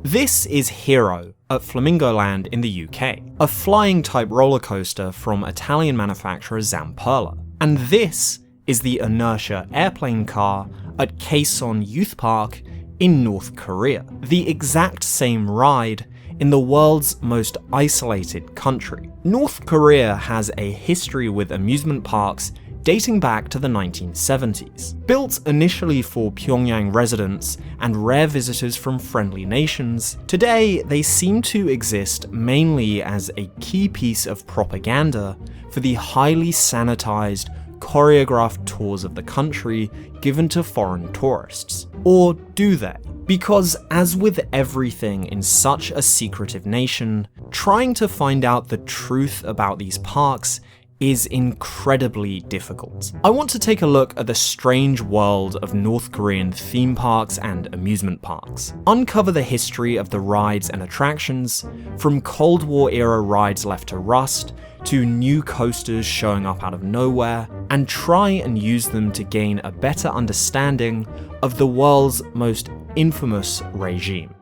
This is Hero at Flamingoland in the UK, a flying type roller coaster from Italian manufacturer Zamperla. And this is the Inertia airplane car at Kaesong Youth Park in North Korea, the exact same ride in the world's most isolated country. North Korea has a history with amusement parks dating back to the 1970s. Built initially for Pyongyang residents and rare visitors from friendly nations, today they seem to exist mainly as a key piece of propaganda for the highly sanitized, choreographed tours of the country given to foreign tourists. Or do they? Because as with everything in such a secretive nation, trying to find out the truth about these parks is incredibly difficult. I want to take a look at the strange world of North Korean theme parks and amusement parks, uncover the history of the rides and attractions, from Cold War era rides left to rust, to new coasters showing up out of nowhere, and try and use them to gain a better understanding of the world's most infamous regime.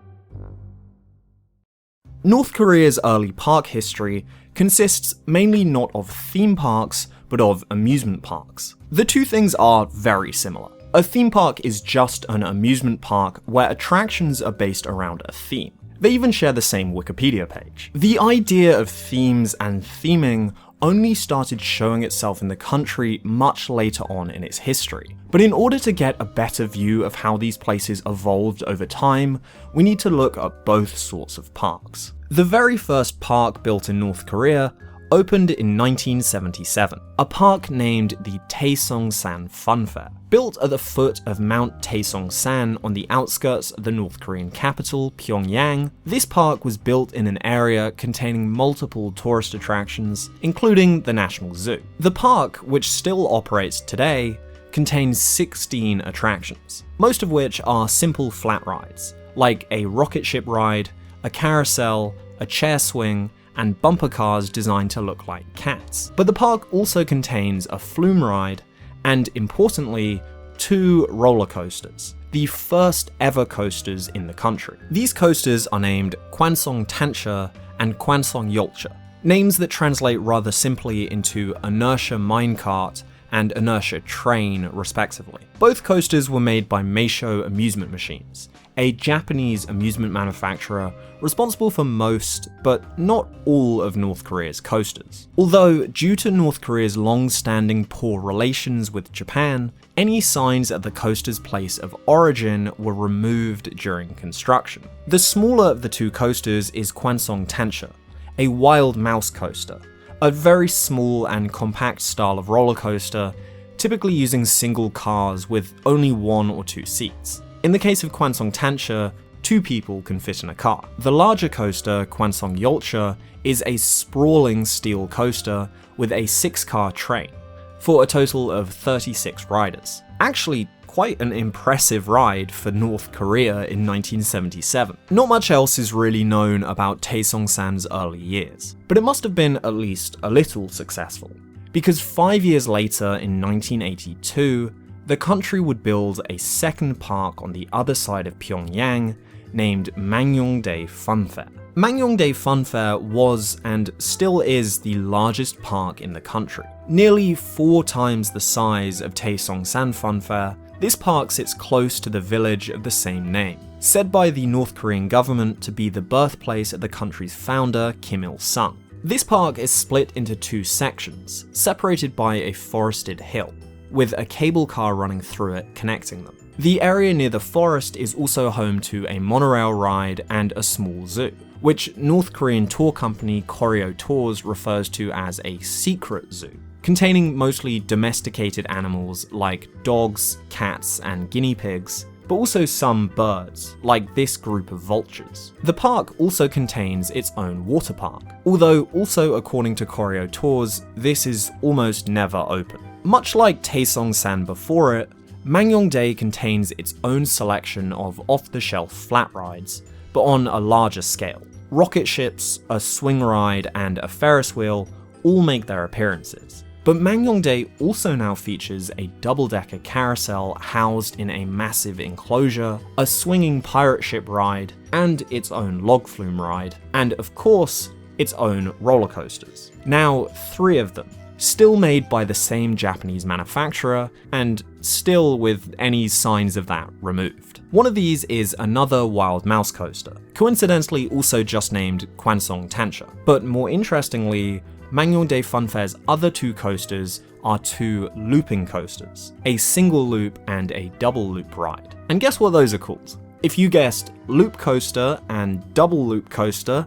North Korea's early park history consists mainly not of theme parks, but of amusement parks. The two things are very similar. A theme park is just an amusement park where attractions are based around a theme. They even share the same Wikipedia page. The idea of themes and theming only started showing itself in the country much later on in its history. But in order to get a better view of how these places evolved over time, we need to look at both sorts of parks. The very first park built in North Korea opened in 1977, a park named the Taesongsan Fun Fair. Built at the foot of Mount Taesongsan on the outskirts of the North Korean capital, Pyongyang, this park was built in an area containing multiple tourist attractions, including the National Zoo. The park, which still operates today, contains 16 attractions, most of which are simple flat rides, like a rocket ship ride, a carousel, a chair swing, and bumper cars designed to look like cats. But the park also contains a flume ride, and importantly, 2 roller coasters, the first ever coasters in the country. These coasters are named Kwansong Tancha and Kwansong Yolcha, names that translate rather simply into Inertia Minecart and Inertia Train, respectively. Both coasters were made by Meisho Amusement Machines, a Japanese amusement manufacturer responsible for most, but not all, of North Korea's coasters. Although, due to North Korea's long-standing poor relations with Japan, any signs at the coaster's place of origin were removed during construction. The smaller of the 2 coasters is Kwansong Tancha, a wild mouse coaster, a very small and compact style of roller coaster, typically using single cars with only 1 or 2 seats. In the case of Kwansong Tancha, 2 people can fit in a car. The larger coaster, Kwansong Yolcha, is a sprawling steel coaster with a 6-car train, for a total of 36 riders. Actually, quite an impressive ride for North Korea in 1977. Not much else is really known about Taesongsan's early years, but it must have been at least a little successful, because 5 years later in 1982, the country would build a second park on the other side of Pyongyang named Mangyongdae Fun Fair. Mangyongdae Fun Fair was and still is the largest park in the country. Nearly 4 times the size of Taesongsan Fun Fair, this park sits close to the village of the same name, said by the North Korean government to be the birthplace of the country's founder, Kim Il-sung. This park is split into 2 sections, separated by a forested hill, with a cable car running through it connecting them. The area near the forest is also home to a monorail ride and a small zoo, which North Korean tour company Koryo Tours refers to as a secret zoo, containing mostly domesticated animals like dogs, cats, and guinea pigs, but also some birds, like this group of vultures. The park also contains its own water park, although also according to Koryo Tours, this is almost never open. Much like Taesongsan before it, Mangyongdae contains its own selection of off-the-shelf flat rides, but on a larger scale. Rocket ships, a swing ride, and a Ferris wheel all make their appearances. But Mangyongdae also now features a double-decker carousel housed in a massive enclosure, a swinging pirate ship ride, and its own log flume ride, and of course, its own roller coasters. Now, 3 of them, still made by the same Japanese manufacturer, and still with any signs of that removed. One of these is another Wild Mouse coaster, coincidentally also just named Kwansong Tancha. But more interestingly, Mangyongdae Funfair's other 2 coasters are 2 looping coasters, a single loop and a double loop ride. And guess what those are called? If you guessed loop coaster and double loop coaster,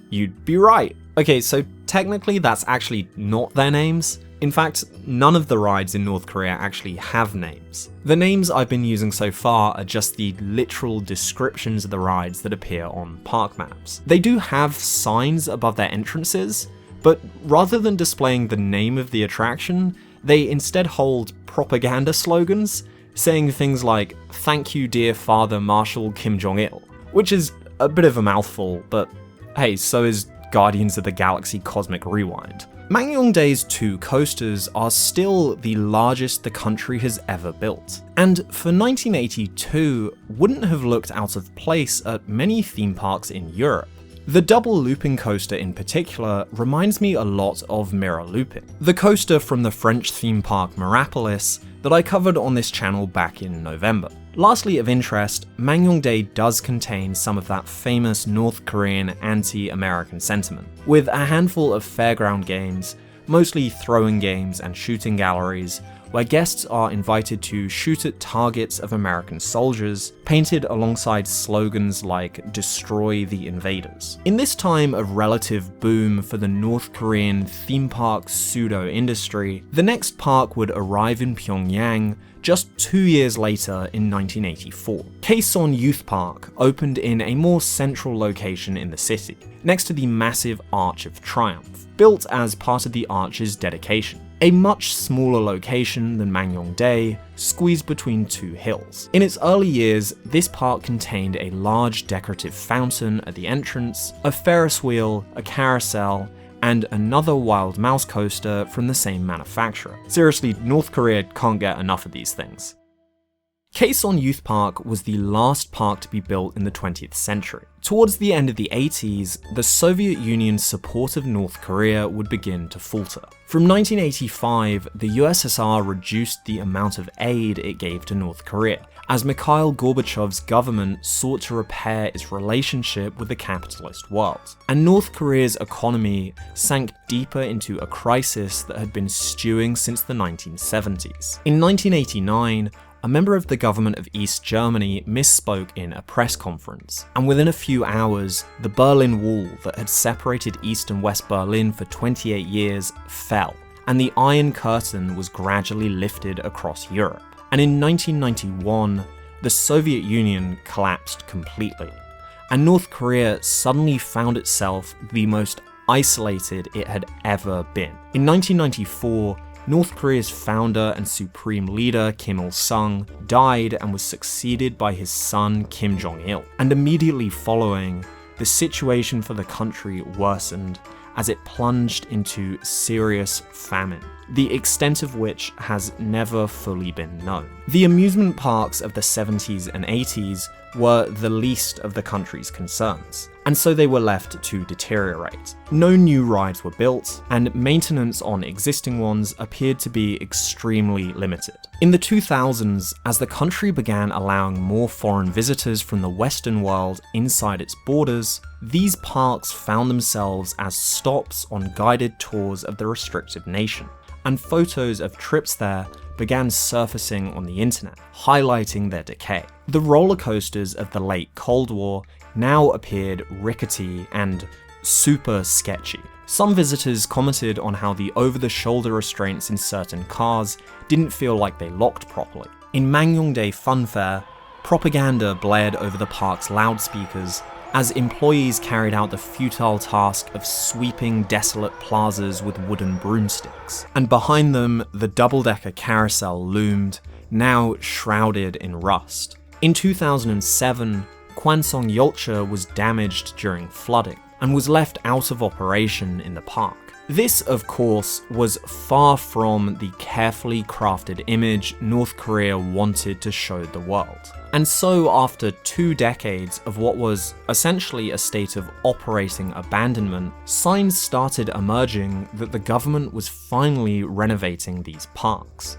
you'd be right. Okay, so technically that's actually not their names. In fact, none of the rides in North Korea actually have names. The names I've been using so far are just the literal descriptions of the rides that appear on park maps. They do have signs above their entrances, but rather than displaying the name of the attraction, they instead hold propaganda slogans saying things like, "Thank you dear Father Marshal Kim Jong-il," which is a bit of a mouthful, but hey, so is Guardians of the Galaxy Cosmic Rewind. Mangyongdae's 2 coasters are still the largest the country has ever built, and for 1982 wouldn't have looked out of place at many theme parks in Europe. The double looping coaster in particular reminds me a lot of Mirror Looping, the coaster from the French theme park Mirapolis that I covered on this channel back in November. Lastly of interest, Mangyongdae does contain some of that famous North Korean anti-American sentiment, with a handful of fairground games, mostly throwing games and shooting galleries, where guests are invited to shoot at targets of American soldiers, painted alongside slogans like "Destroy the Invaders." In this time of relative boom for the North Korean theme park pseudo-industry, the next park would arrive in Pyongyang just 2 years later in 1984. Kaesong Youth Park opened in a more central location in the city, next to the massive Arch of Triumph, built as part of the Arch's dedication. A much smaller location than Mangyongdae, squeezed between 2 hills. In its early years, this park contained a large decorative fountain at the entrance, a Ferris wheel, a carousel, and another Wild Mouse coaster from the same manufacturer. Seriously, North Korea can't get enough of these things. Kaesong Youth Park was the last park to be built in the 20th century. Towards the end of the 80s, the Soviet Union's support of North Korea would begin to falter. From 1985, the USSR reduced the amount of aid it gave to North Korea, as Mikhail Gorbachev's government sought to repair its relationship with the capitalist world. And North Korea's economy sank deeper into a crisis that had been stewing since the 1970s. In 1989, a member of the government of East Germany misspoke in a press conference, and within a few hours, the Berlin Wall that had separated East and West Berlin for 28 years fell, and the Iron Curtain was gradually lifted across Europe. And in 1991, the Soviet Union collapsed completely, and North Korea suddenly found itself the most isolated it had ever been. In 1994, North Korea's founder and supreme leader Kim Il-sung died and was succeeded by his son Kim Jong-il. And immediately following, the situation for the country worsened as it plunged into serious famine, the extent of which has never fully been known. The amusement parks of the 70s and 80s were the least of the country's concerns, and so they were left to deteriorate. No new rides were built, and maintenance on existing ones appeared to be extremely limited. In the 2000s, as the country began allowing more foreign visitors from the Western world inside its borders, these parks found themselves as stops on guided tours of the restricted nation, and photos of trips there began surfacing on the internet, highlighting their decay. The roller coasters of the late Cold War now appeared rickety and super sketchy. Some visitors commented on how the over-the-shoulder restraints in certain cars didn't feel like they locked properly. In Mangyongdae Funfair, propaganda blared over the park's loudspeakers as employees carried out the futile task of sweeping desolate plazas with wooden broomsticks. And behind them, the double-decker carousel loomed, now shrouded in rust. In 2007, Kwansong Yolcha was damaged during flooding and was left out of operation in the park. This, of course, was far from the carefully crafted image North Korea wanted to show the world. And so, after 2 decades of what was essentially a state of operating abandonment, signs started emerging that the government was finally renovating these parks.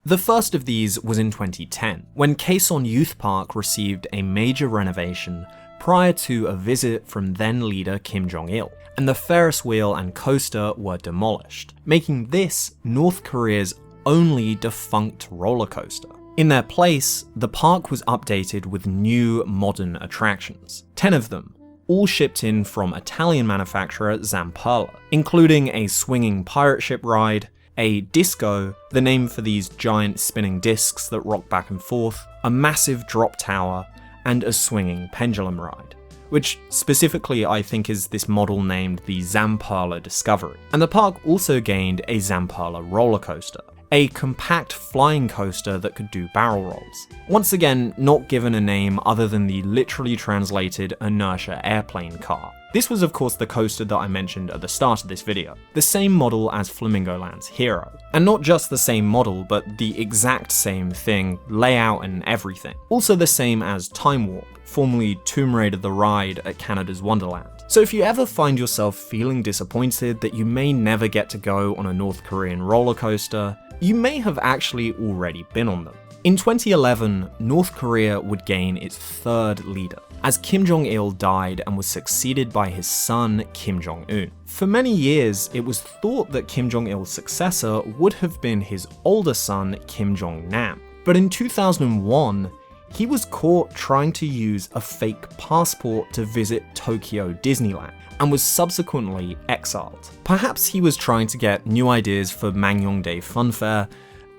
The first of these was in 2010, when Kaesong Youth Park received a major renovation prior to a visit from then-leader Kim Jong-il, and the Ferris wheel and coaster were demolished, making this North Korea's only defunct roller coaster. In their place, the park was updated with new modern attractions, 10 of them, all shipped in from Italian manufacturer Zamperla, including a swinging pirate ship ride, a disco, the name for these giant spinning discs that rock back and forth, a massive drop tower, and a swinging pendulum ride, which specifically I think is this model named the Zamperla Discovery. And the park also gained a Zamperla roller coaster, a compact flying coaster that could do barrel rolls. Once again, not given a name other than the literally translated inertia airplane car. This was of course the coaster that I mentioned at the start of this video, the same model as Flamingo Land's Hero. And not just the same model, but the exact same thing, layout and everything. Also the same as Time Warp, formerly Tomb Raider the Ride at Canada's Wonderland. So if you ever find yourself feeling disappointed that you may never get to go on a North Korean roller coaster, you may have actually already been on them. In 2011, North Korea would gain its 3rd leader, as Kim Jong-il died and was succeeded by his son Kim Jong-un. For many years, it was thought that Kim Jong-il's successor would have been his older son Kim Jong-nam. But in 2001, he was caught trying to use a fake passport to visit Tokyo Disneyland, and was subsequently exiled. Perhaps he was trying to get new ideas for Mangyongdae Funfair,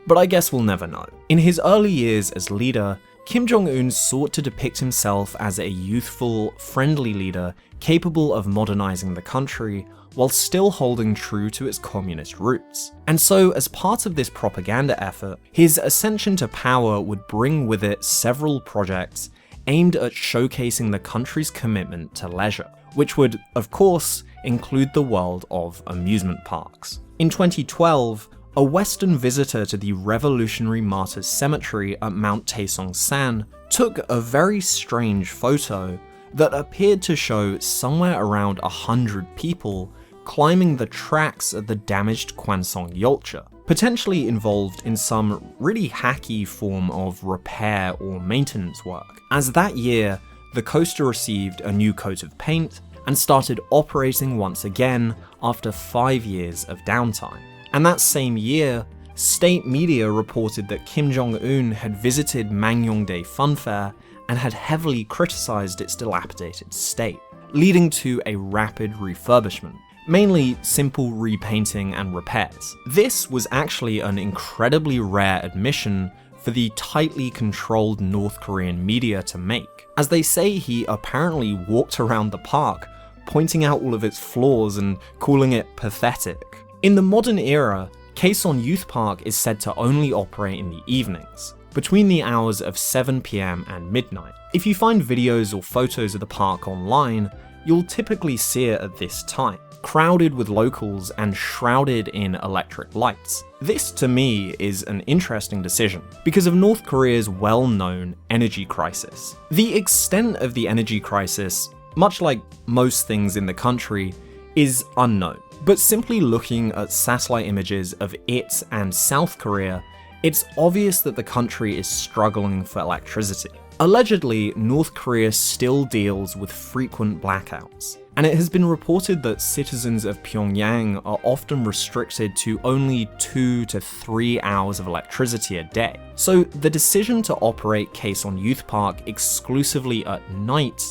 but I guess we'll never know. In his early years as leader, Kim Jong-un sought to depict himself as a youthful, friendly leader capable of modernizing the country while still holding true to its communist roots. And so, as part of this propaganda effort, his ascension to power would bring with it several projects aimed at showcasing the country's commitment to leisure, which would, of course, include the world of amusement parks. In 2012, a Western visitor to the Revolutionary Martyrs Cemetery at Mount Taesong-san took a very strange photo that appeared to show somewhere around 100 people climbing the tracks of the damaged Kwansong Yolcha, potentially involved in some really hacky form of repair or maintenance work. As that year, the coaster received a new coat of paint and started operating once again after 5 years of downtime. And that same year, state media reported that Kim Jong-un had visited Mangyongdae Funfair and had heavily criticized its dilapidated state, leading to a rapid refurbishment, mainly simple repainting and repairs. This was actually an incredibly rare admission for the tightly controlled North Korean media to make, as they say he apparently walked around the park pointing out all of its flaws and calling it pathetic. In the modern era, Kaesong Youth Park is said to only operate in the evenings, between the hours of 7 PM and midnight. If you find videos or photos of the park online, you'll typically see it at this time, crowded with locals and shrouded in electric lights. This, to me, is an interesting decision, because of North Korea's well-known energy crisis. The extent of the energy crisis, much like most things in the country, is unknown. But simply looking at satellite images of it and South Korea, it's obvious that the country is struggling for electricity. Allegedly, North Korea still deals with frequent blackouts, and it has been reported that citizens of Pyongyang are often restricted to only 2 to 3 hours of electricity a day. So the decision to operate Kaesong Youth Park exclusively at night,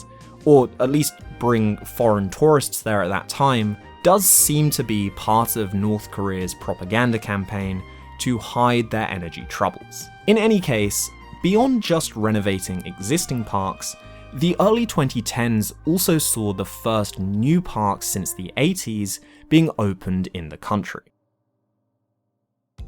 or at least bring foreign tourists there at that time, does seem to be part of North Korea's propaganda campaign to hide their energy troubles. In any case, beyond just renovating existing parks, the early 2010s also saw the first new parks since the 80s being opened in the country.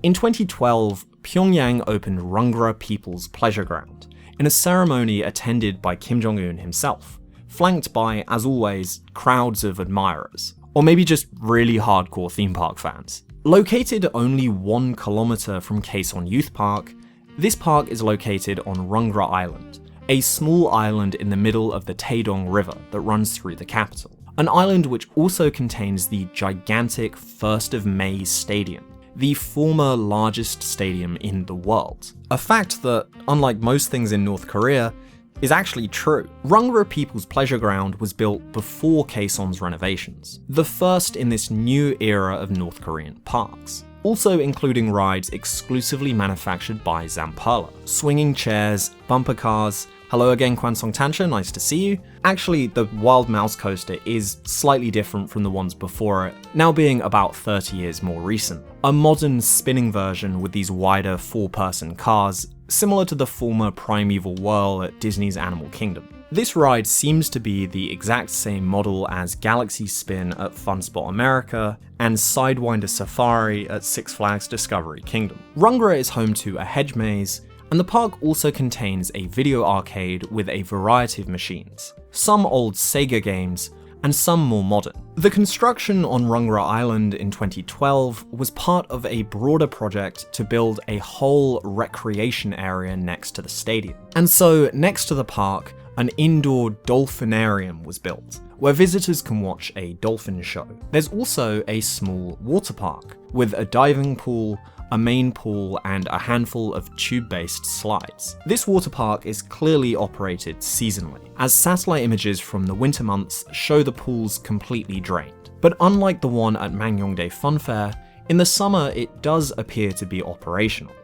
In 2012, Pyongyang opened Rungra People's Pleasure Ground, in a ceremony attended by Kim Jong-un himself, flanked by, as always, crowds of admirers. or maybe just really hardcore theme park fans. Located only 1 kilometer from Kaesong Youth Park, this park is located on Rungra Island, a small island in the middle of the Taedong River that runs through the capital. An island which also contains the gigantic 1st of May Stadium, the former largest stadium in the world. A fact that, unlike most things in North Korea, is actually true. Rungra People's Pleasure Ground was built before Kaesong's renovations, the first in this new era of North Korean parks, also including rides exclusively manufactured by Zamperla. Swinging chairs, bumper cars. Hello again, Kwansong Tancha, nice to see you. Actually, the Wild Mouse Coaster is slightly different from the ones before it, now being about 30 years more recent. A modern spinning version with these wider 4-person cars, similar to the former Primeval Whirl at Disney's Animal Kingdom. This ride seems to be the exact same model as Galaxy Spin at Fun Spot America and Sidewinder Safari at Six Flags Discovery Kingdom. Rungra is home to a hedge maze, and the park also contains a video arcade with a variety of machines, some old Sega games, and some more modern. The construction on Rungra Island in 2012 was part of a broader project to build a whole recreation area next to the stadium. And so, next to the park, an indoor dolphinarium was built, where visitors can watch a dolphin show. There's also a small water park, with a diving pool, a main pool, and a handful of tube-based slides. This water park is clearly operated seasonally, as satellite images from the winter months show the pools completely drained. But unlike the one at Mangyeongdae Fun Fair, in the summer it does appear to be operational.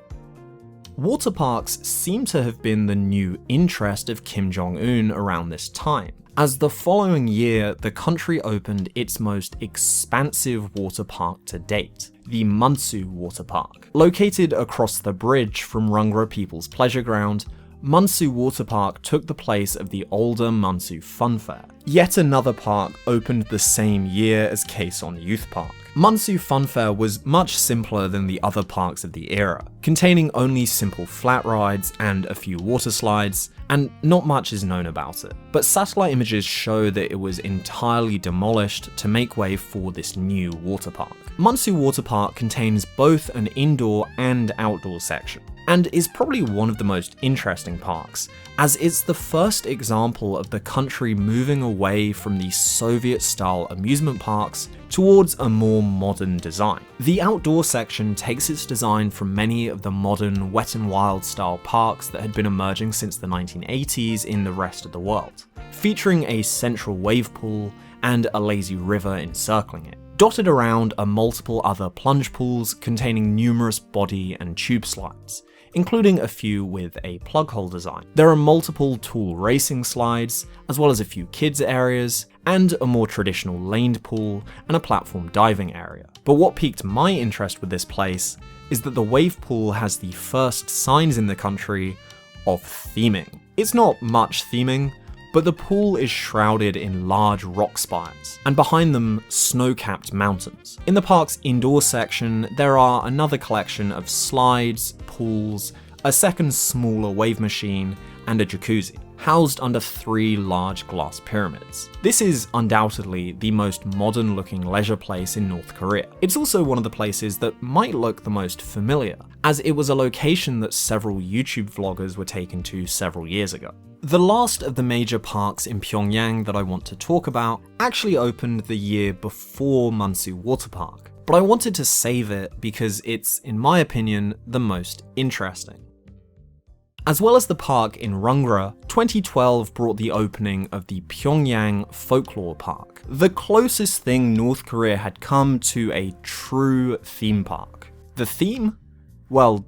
Water parks seem to have been the new interest of Kim Jong-un around this time, as the following year the country opened its most expansive water park to date, the Munsu Water Park. Located across the bridge from Rungra People's Pleasure Ground, Munsu Water Park took the place of the older Munsu Fun Fair. Yet another park opened the same year as Kaesong Youth Park. Munsu Fun Fair was much simpler than the other parks of the era, containing only simple flat rides and a few water slides, and not much is known about it. But satellite images show that it was entirely demolished to make way for this new water park. Munsu Water Park contains both an indoor and outdoor section, and is probably one of the most interesting parks, as it's the first example of the country moving away from the Soviet-style amusement parks towards a more modern design. The outdoor section takes its design from many of the modern Wet n Wild style parks that had been emerging since the 1980s in the rest of the world, featuring a central wave pool and a lazy river encircling it. Dotted around are multiple other plunge pools containing numerous body and tube slides, including a few with a plug hole design. There are multiple tool racing slides, as well as a few kids areas, and a more traditional laned pool and a platform diving area. But what piqued my interest with this place is that the wave pool has the first signs in the country of theming. It's not much theming, but the pool is shrouded in large rock spires, and behind them, snow-capped mountains. In the park's indoor section, there are another collection of slides, pools, a second smaller wave machine, and a jacuzzi, housed under 3 large glass pyramids. This is undoubtedly the most modern-looking leisure place in North Korea. It's also one of the places that might look the most familiar, as it was a location that several YouTube vloggers were taken to several years ago. The last of the major parks in Pyongyang that I want to talk about actually opened the year before Munsu Water Park, but I wanted to save it because it's, in my opinion, the most interesting. As well as the park in Rungra, 2012 brought the opening of the Pyongyang Folklore Park, the closest thing North Korea had come to a true theme park. The theme? Well,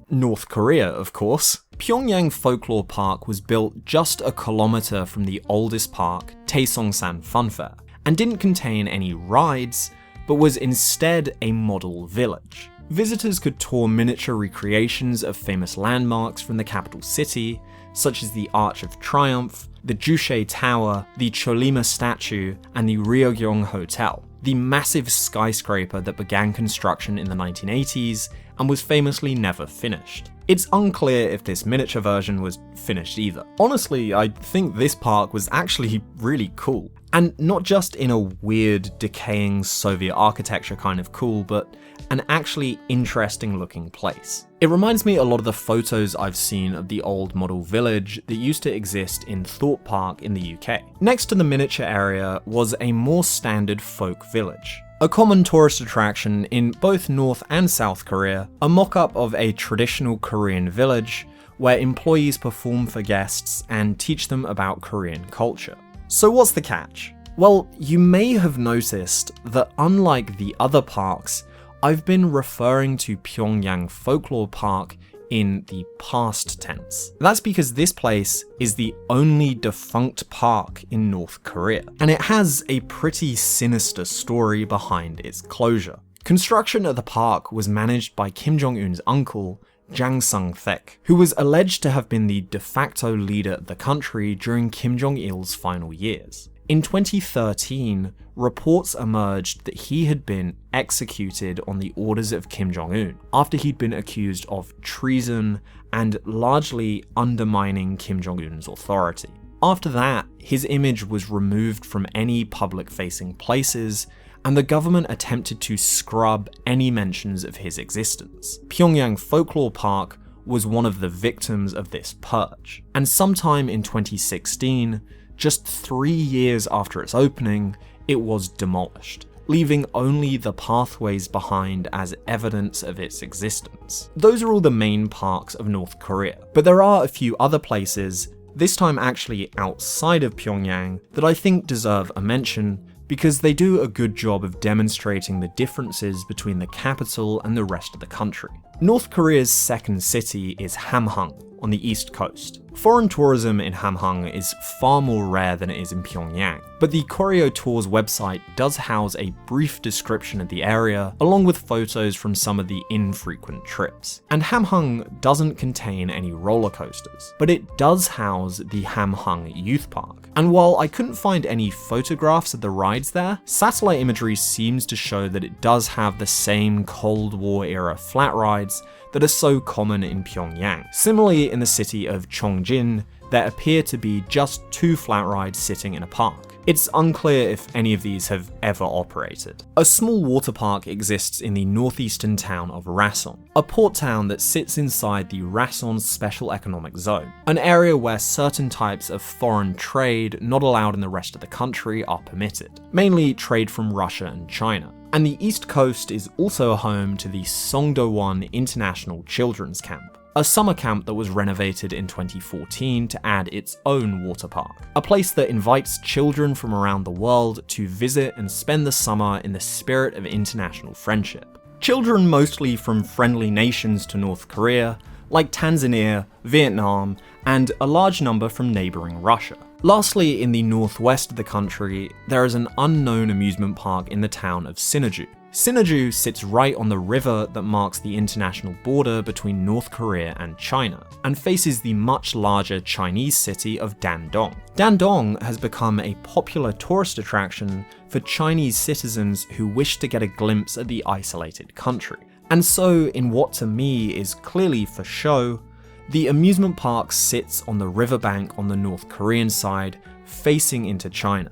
North Korea, of course. Pyongyang Folklore Park was built just a kilometer from the oldest park, Taesongsan Fun Fair, and didn't contain any rides, but was instead a model village. Visitors could tour miniature recreations of famous landmarks from the capital city, such as the Arch of Triumph, the Juche Tower, the Cholima statue, and the Ryeogyong Hotel, the massive skyscraper that began construction in the 1980s and was famously never finished. It's unclear if this miniature version was finished either. Honestly, I think this park was actually really cool. And not just in a weird, decaying Soviet architecture kind of cool, but an actually interesting looking place. It reminds me a lot of the photos I've seen of the old model village that used to exist in Thorpe Park in the UK. Next to the miniature area was a more standard folk village. A common tourist attraction in both North and South Korea, a mock-up of a traditional Korean village where employees perform for guests and teach them about Korean culture. So what's the catch? Well, you may have noticed that unlike the other parks, I've been referring to Pyongyang Folklore Park in the past tense. That's because this place is the only defunct park in North Korea, and it has a pretty sinister story behind its closure. Construction of the park was managed by Kim Jong-un's uncle, Jang Sung-thaek, who was alleged to have been the de facto leader of the country during Kim Jong-il's final years. In 2013, reports emerged that he had been executed on the orders of Kim Jong-un after he'd been accused of treason and largely undermining Kim Jong-un's authority. After that, his image was removed from any public-facing places, and the government attempted to scrub any mentions of his existence. Pyongyang Folklore Park was one of the victims of this purge, and sometime in 2016, just 3 years after its opening, it was demolished, leaving only the pathways behind as evidence of its existence. Those are all the main parks of North Korea, but there are a few other places, this time actually outside of Pyongyang, that I think deserve a mention because they do a good job of demonstrating the differences between the capital and the rest of the country. North Korea's second city is Hamhung, on the east coast. Foreign tourism in Hamhung is far more rare than it is in Pyongyang, but the Koryo Tours website does house a brief description of the area, along with photos from some of the infrequent trips. And Hamhung doesn't contain any roller coasters, but it does house the Hamhung Youth Park. And while I couldn't find any photographs of the rides there, satellite imagery seems to show that it does have the same Cold War era flat rides that are so common in Pyongyang. Similarly, in the city of Chongjin, there appear to be just 2 flat rides sitting in a park. It's unclear if any of these have ever operated. A small water park exists in the northeastern town of Rason, a port town that sits inside the Rason Special Economic Zone, an area where certain types of foreign trade not allowed in the rest of the country are permitted, mainly trade from Russia and China. And the East Coast is also home to the Songdo-won International Children's Camp, a summer camp that was renovated in 2014 to add its own water park, a place that invites children from around the world to visit and spend the summer in the spirit of international friendship. Children mostly from friendly nations to North Korea, like Tanzania, Vietnam, and a large number from neighbouring Russia. Lastly, in the northwest of the country, there is an unknown amusement park in the town of Sinuiju. Sinuiju sits right on the river that marks the international border between North Korea and China, and faces the much larger Chinese city of Dandong. Dandong has become a popular tourist attraction for Chinese citizens who wish to get a glimpse at the isolated country. And so, in what to me is clearly for show, the amusement park sits on the riverbank on the North Korean side, facing into China,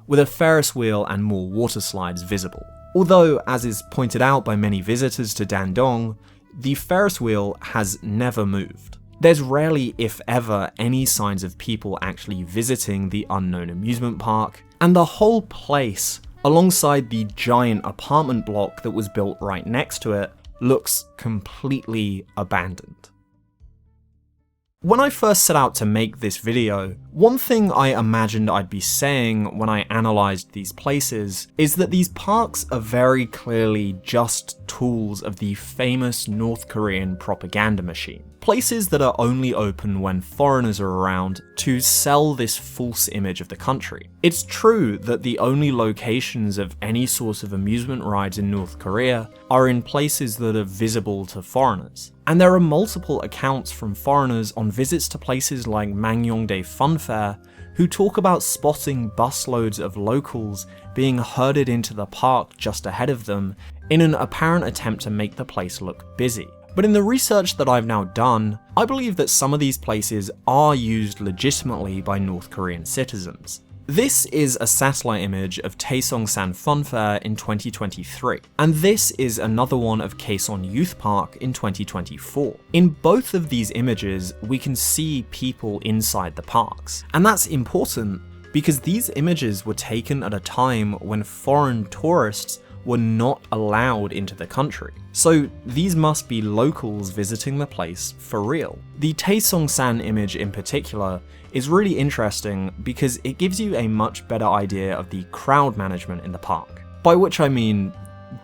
with a Ferris wheel and more water slides visible. Although, as is pointed out by many visitors to Dandong, the Ferris wheel has never moved. There's rarely, if ever, any signs of people actually visiting the unknown amusement park, and the whole place, alongside the giant apartment block that was built right next to it, looks completely abandoned. When I first set out to make this video, one thing I imagined I'd be saying when I analysed these places is that these parks are very clearly just tools of the famous North Korean propaganda machine. Places that are only open when foreigners are around to sell this false image of the country. It's true that the only locations of any sort of amusement rides in North Korea are in places that are visible to foreigners. And there are multiple accounts from foreigners on visits to places like Mangyongdae Fun Fair who talk about spotting busloads of locals being herded into the park just ahead of them in an apparent attempt to make the place look busy. But in the research that I've now done, I believe that some of these places are used legitimately by North Korean citizens. This is a satellite image of Taesongsan Fun Fair in 2023, and this is another one of Kaesong Youth Park in 2024. In both of these images, we can see people inside the parks, and that's important because these images were taken at a time when foreign tourists were not allowed into the country. So these must be locals visiting the place for real. The Taesongsan image in particular is really interesting because it gives you a much better idea of the crowd management in the park, by which I mean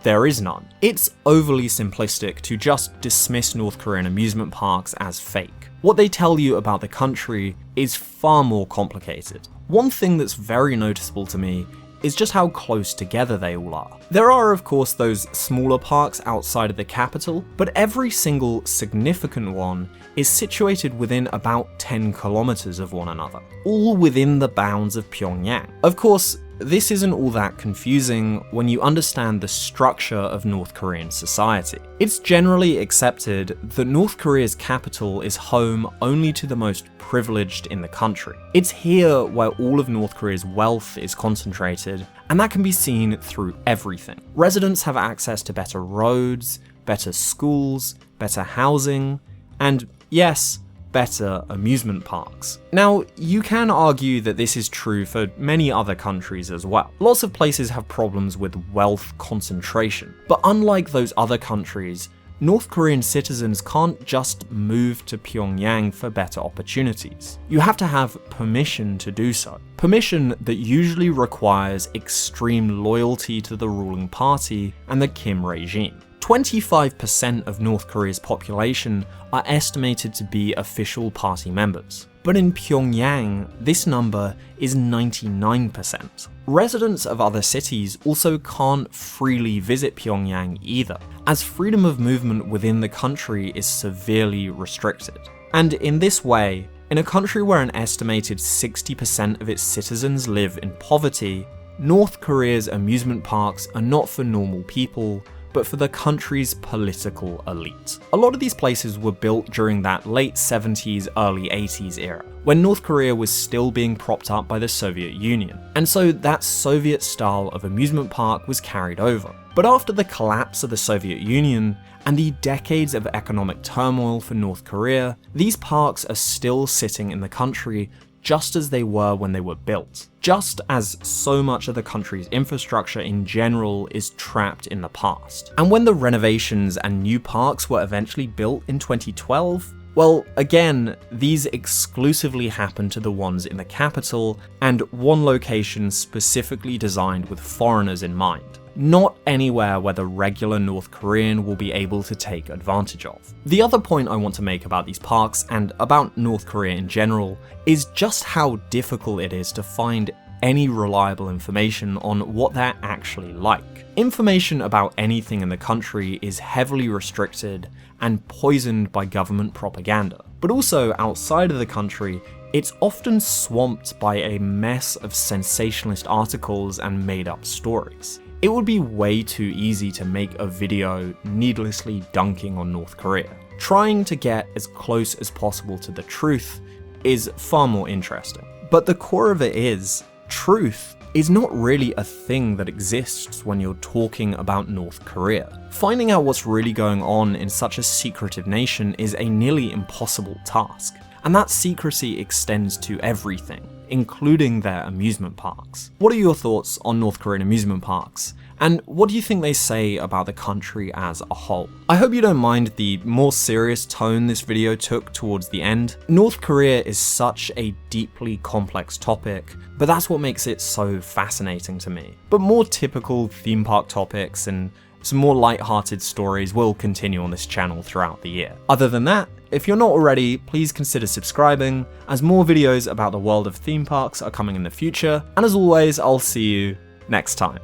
there is none. It's overly simplistic to just dismiss North Korean amusement parks as fake. What they tell you about the country is far more complicated. One thing that's very noticeable to me is just how close together they all are. There are of course those smaller parks outside of the capital, but every single significant one is situated within about 10 kilometers of one another, all within the bounds of Pyongyang. Of course, this isn't all that confusing when you understand the structure of North Korean society. It's generally accepted that North Korea's capital is home only to the most privileged in the country. It's here where all of North Korea's wealth is concentrated, and that can be seen through everything. Residents have access to better roads, better schools, better housing, and yes, better amusement parks. Now, you can argue that this is true for many other countries as well. Lots of places have problems with wealth concentration, but unlike those other countries, North Korean citizens can't just move to Pyongyang for better opportunities. You have to have permission to do so. Permission that usually requires extreme loyalty to the ruling party and the Kim regime. 25% of North Korea's population are estimated to be official party members, but in Pyongyang, this number is 99%. Residents of other cities also can't freely visit Pyongyang either, as freedom of movement within the country is severely restricted. And in this way, in a country where an estimated 60% of its citizens live in poverty, North Korea's amusement parks are not for normal people, but for the country's political elite. A lot of these places were built during that late 70s, early 80s era, when North Korea was still being propped up by the Soviet Union, and so that Soviet style of amusement park was carried over. But after the collapse of the Soviet Union, and the decades of economic turmoil for North Korea, these parks are still sitting in the country just as they were when they were built, just as so much of the country's infrastructure in general is trapped in the past. And when the renovations and new parks were eventually built in 2012, well, again, these exclusively happened to the ones in the capital and one location specifically designed with foreigners in mind. Not anywhere where the regular North Korean will be able to take advantage of. The other point I want to make about these parks, and about North Korea in general, is just how difficult it is to find any reliable information on what they're actually like. Information about anything in the country is heavily restricted and poisoned by government propaganda. But also outside of the country, it's often swamped by a mess of sensationalist articles and made-up stories. It would be way too easy to make a video needlessly dunking on North Korea. Trying to get as close as possible to the truth is far more interesting. But the core of it is, truth is not really a thing that exists when you're talking about North Korea. Finding out what's really going on in such a secretive nation is a nearly impossible task. And that secrecy extends to everything, including their amusement parks. What are your thoughts on North Korean amusement parks? And what do you think they say about the country as a whole? I hope you don't mind the more serious tone this video took towards the end. North Korea is such a deeply complex topic, but that's what makes it so fascinating to me. But more typical theme park topics and some more light-hearted stories will continue on this channel throughout the year. Other than that, if you're not already, please consider subscribing, as more videos about the world of theme parks are coming in the future, and as always, I'll see you next time.